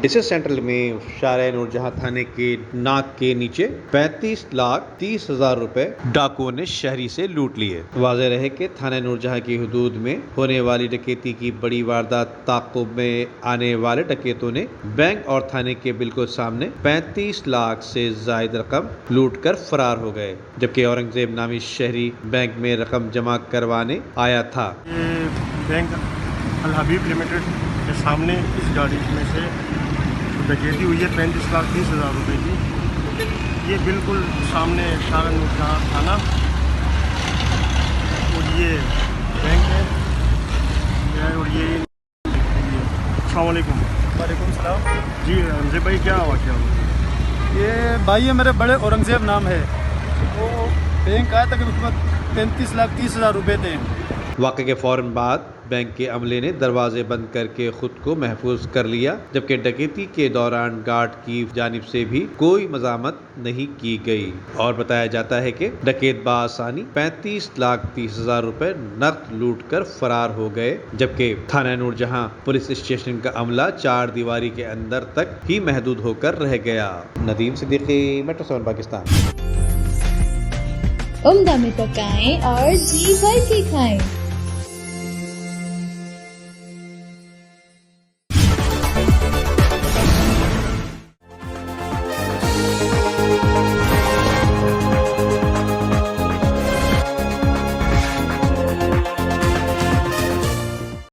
District central में शाहराह नूरजहां थाने के नाक के नीचे 35,30,000 रुपए डाकुओं ने शहरी से लूट लिए। वाज़ेह रहे कि थाना नूरजहां की हुदूद में होने वाली डकैती की बड़ी वारदात ताक़ुब में आने वाले डकैतों ने बैंक और थाने के बिल्कुल सामने 35 लाख से जायद रकम लूट कर फरार हो गए, जबकि औरंगजेब नामी शहरी बैंक में रकम जमा करवाने आया था। बैंक अल हबीब लिमिटेड के सामने इस गाड़ी में से डकैती हुई है 35,30,000 रुपये की। ये बिल्कुल सामने शाहराह नूरजहां थाना और ये बैंक है और ये अस्सलाम वालेकुम। वालेकुम सलाम। जी हमसे भाई क्या वाक़या हुआ? ये भाई है मेरे बड़े औरंगजेब नाम है, वो बैंक आया था कि उसमें 35,30,000 रुपये थे। वाक़े के फ़ौरन बाद बैंक के अमले ने दरवाजे बंद करके खुद को महफूज कर लिया, जबकि डकैती के दौरान गार्ड की जानिब से भी कोई मज़ामत नहीं की गई और बताया जाता है कि डकैत बासानी 35,30,000 रुपए नकद लूट कर फरार हो गए, जबकि थाना नूरजहां पुलिस स्टेशन का अमला चार दीवारी के अंदर तक ही महदूद होकर रह गया। नदीम सिद्दीकी, मेट्रो 7 पाकिस्तान। उम्दा में पकाएं और जी भर के खाएं।